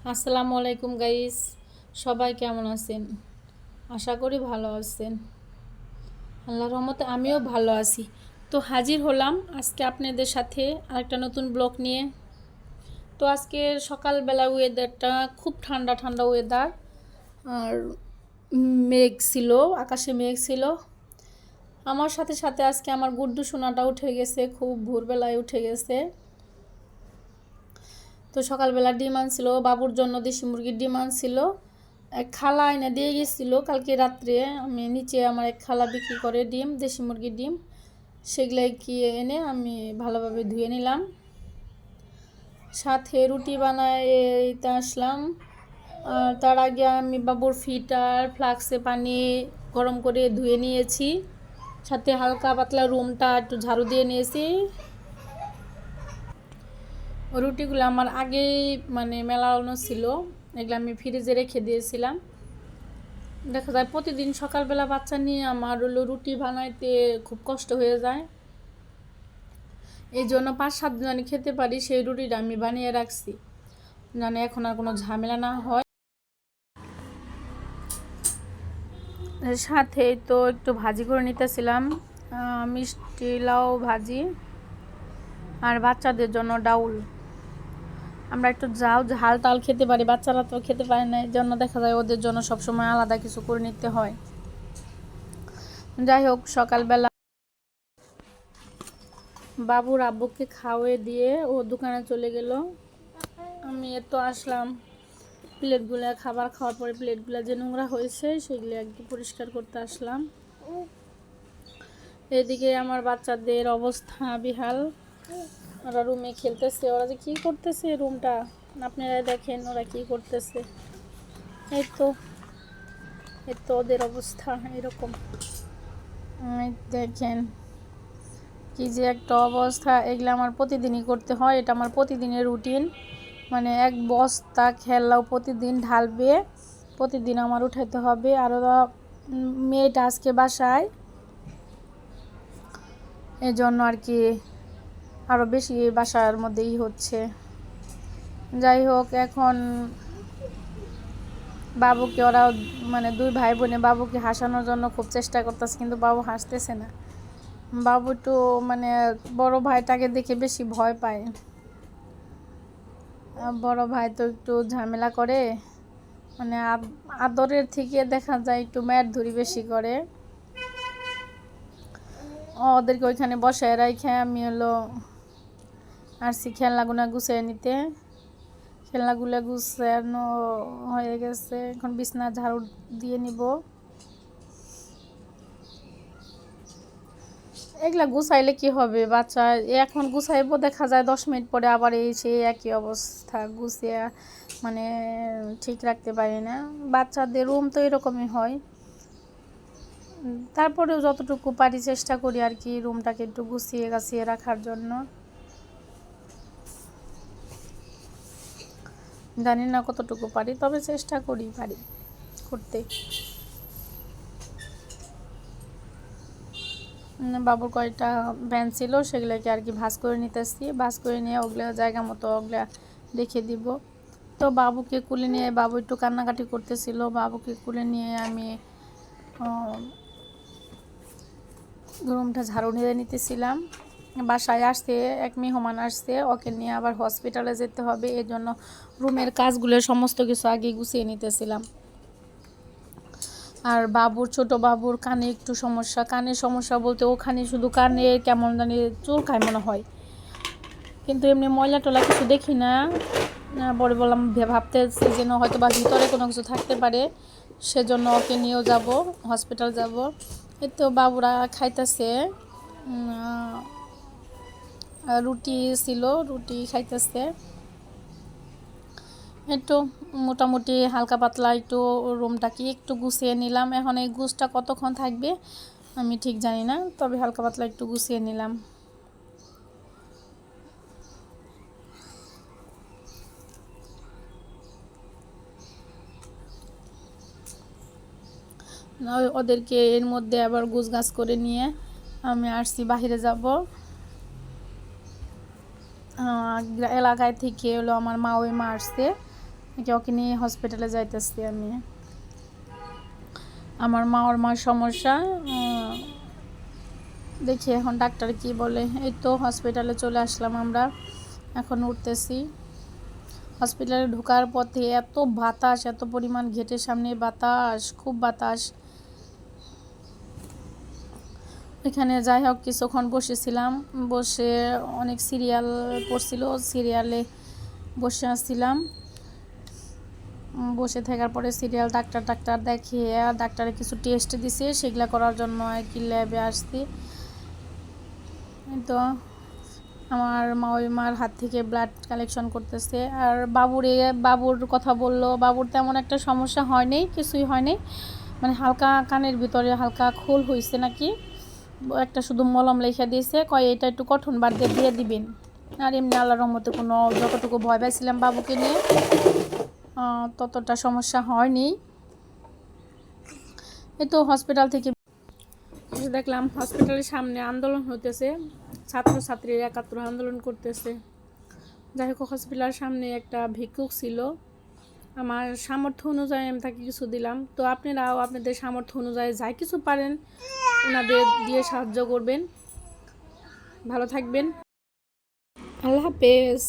আসসালামু আলাইকুম গাইস, সবাই কেমন আছেন? আশা করি ভালো আছেন। আল্লাহর রহমতে আমিও ভালো আছি। তো হাজির হলাম আজকে আপনাদের সাথে আরেকটা নতুন ব্লগ নিয়ে। তো আজকে সকালবেলা ওয়েদারটা খুব ঠান্ডা ঠান্ডা ওয়েদার, আর মেঘ ছিল, আকাশে মেঘ ছিল। আমার সাথে সাথে আজকে আমার গুড্ডু সোনাটা উঠে গেছে, খুব ভোরবেলায় উঠে গেছে। তো সকালবেলা ডিম আনছিল, বাবুর জন্য দেশি মুরগির ডিম আনছিল। এক খালা এনে দিয়ে গেছিলো কালকে রাত্রে। আমি নিচে আমার এক খালা বিক্রি করে ডিম, দেশি মুরগির ডিম, সেগুলাই কি এনে আমি ভালোভাবে ধুয়ে নিলাম। সাথে রুটি বানায় এইতে আসলাম। আর তার আগে আমি বাবুর ফিটার ফ্লাক্সে পানি গরম করে ধুয়ে নিয়েছি। সাথে হালকা পাতলা রুমটা একটু ঝাড়ু দিয়ে নিয়েছি। রুটিগুলো আমার আগেই মেলানো ছিল, এগুলো আমি ফ্রিজে রেখে দিয়েছিলাম। দেখা যায় প্রতিদিন সকালবেলা বাচ্চা নিয়ে আমার হলো রুটি বানাইতে খুব কষ্ট হয়ে যায়। এই জন্য 5-7 দিন আমি খেতে পারি সেই রুটিটা আমি বানিয়ে রাখছি, মানে এখন আর কোনো ঝামেলা না হয়। সাথে তো একটু ভাজি করে নিতেছিলাম, মিষ্টি লাউ ভাজি, আর বাচ্চাদের জন্য ডাউল। আমরা একটু ঝাল টাল খেতে পারি, বাচ্চারা তো খেতে পারে না, এই জন্য দেখা যায় ওদের জন্য সবসময় আলাদা কিছু করে নিতে হয়। যাই হোক, সকালবেলা বাবুর আব্বুকে খাওয়াই দিয়ে ও দোকানে চলে গেল। আমি তো আসলাম প্লেটগুলো, খাবার খাওয়ার পরে প্লেটগুলো যে নোংরা হয়েছে সেগুলো একটু পরিষ্কার করতে আসলাম। এদিকে আমার বাচ্চাদের অবস্থা বিহাল, ওরা রুমে খেলতেছে। ওরা যে কী করতেছে রুমটা আপনারা দেখেন, ওরা কি করতেছে। এই তো ওদের অবস্থা এরকম, দেখেন কি যে একটা অবস্থা। এগুলো আমার প্রতিদিনই করতে হয়, এটা আমার প্রতিদিনের রুটিন। মানে এক বস্তা খেলনাও প্রতিদিন ঢালবে, প্রতিদিন আমার উঠাইতে হবে। আর ওরা মেয়েটা আজকে বাসায়, এই জন্য আর কি আরও বেশি বাসার মধ্যেই হচ্ছে। যাই হোক, এখন বাবুকে ওরা দুই ভাই বোনে বাবুকে হাসানোর জন্য খুব চেষ্টা করতেছে, কিন্তু বাবু হাসতেছে না। বাবু একটু বড় ভাইটাকে দেখে বেশি ভয় পায়। বড় ভাই তো একটু ঝামেলা করে, আদরের থেকে দেখা যায় একটু মায়ের ধরি বেশি করে। ওদেরকে ওইখানে বসায় রাখে আমি আসছি খেলনাগুলো গুছিয়ে নিতে। খেলনাগুলো গুছানো হয়ে গেছে, এখন বিছনা ঝাড়ু দিয়ে নিব। এগুলা গুছাইলে কি হবে, বাচ্চা এখন গুছাইবো, দেখা যায় 10 মিনিট পরে আবার সেই একই অবস্থা, গুছিয়ে ঠিক রাখতে পারি না। বাচ্চাদের রুম তো এরকমই হয়। তারপরেও যতটুকু পারি চেষ্টা করি আর কি রুমটাকে একটু গুছিয়ে গাছিয়ে রাখার জন্য। জানি না কতটুকু পারি, তবে চেষ্টা করি পারি করতে। বাবুর কয়েকটা ভ্যান ছিল, সেগুলোকে আর কি ভাঁজ করে নিতেছি। ভাঁজ করে নিয়ে ওগুলো জায়গা মতো ওগুলা রেখে দিব। তো বাবুকে কুলে নিয়ে, বাবু একটু কান্নাকাটি করতেছিল, বাবুকে কুলে নিয়ে আমি রুমটা ঝাড়ু দিয়ে নিতেছিলাম। বাসায় আসতে এক মেহমান আসছে, ওকে নিয়ে আবার হসপিটালে যেতে হবে, এই জন্য রুমের কাজগুলো সমস্ত কিছু আগে গুছিয়ে নিতেছিলাম। আর ছোট বাবুর কানে একটু সমস্যা, কানের সমস্যা বলতে ওখানে শুধু কানে কেমন জানি চুলকায় মনে হয়, কিন্তু এমনি ময়লা টলা কিছু দেখি না। পরে বললাম, ভাবতেছি যেন হয়তো বা ভিতরে কোনো কিছু থাকতে পারে, সেজন্য ওকে নিয়েও যাব, হসপিটাল যাব। এই তো বাবুরা খাইতেছে, রুটি ছিল, রুটি খাইতেছে। একটু মোটামুটি হালকা পাতলা একটু রুমটাকে একটু গুছিয়ে নিলাম। এখন এই গুছটা কতক্ষণ থাকবে আমি ঠিক জানি না, তবে হালকা পাতলা একটু গুছিয়ে নিলাম। ওদেরকে এর মধ্যে আবার গুছগাছ করে নিয়ে আমি আসছি বাহিরে যাব। এলাকায় থেকে আমার মা আসছে, ওকে নিয়ে হসপিটালে যাইতেছি আমি। আমার মার সমস্যা, দেখি এখন ডাক্তার কি বলে। এই তো হসপিটালে চলে আসলাম আমরা, এখন উঠতেছি। হসপিটালে ঢোকার পথে এত বাতাস, এত পরিমাণ, গেটের সামনে বাতাস, খুব বাতাস। এখানে যাই হোক কিছুক্ষণ বসেছিলাম, বসে অনেক সিরিয়াল পড়ছিল, সিরিয়ালে বসে আসছিলাম। বসে থাকার পরে সিরিয়াল ডাক্তার দেখিয়ে ডাক্তারে কিছু টেস্ট দিছে, সেগুলো করার জন্য আর কি ল্যাবে আসছি। তো আমার মার হাত থেকে ব্লাড কালেকশন করতেছে। আর বাবুর কথা বললো, বাবুর তেমন একটা সমস্যা হয়নি, কিছুই হয়নি, মানে হালকা কানের ভিতরে হালকা খোল হয়েছে নাকি, একটা শুধু মলম লেখা দিয়েছে, কয় এটা একটু কঠন বার দিয়ে দিবেন। আর এমনি আল্লাহর রহমতে কোনো, যতটুকু ভয় পাইছিলাম বাবুকে নিয়ে ততটা সমস্যা হয়নি। এই তো হসপিটাল থেকে দেখলাম হসপিটালের সামনে আন্দোলন হতেছে, ছাত্রছাত্রীরা ৭১ আন্দোলন করতেছে। যাই হোক হসপিটালের সামনে একটা ভিক্ষুক ছিল, আমার সামর্থ্য অনুযায়ী আমি তাকে কিছু দিলাম। তো আপনারাও আপনাদের সামর্থ্য অনুযায়ী যাই কিছু পারেন ওনাদের দিয়ে সাহায্য করবেন। ভালো থাকবেন, আল্লাহ হাফেজ।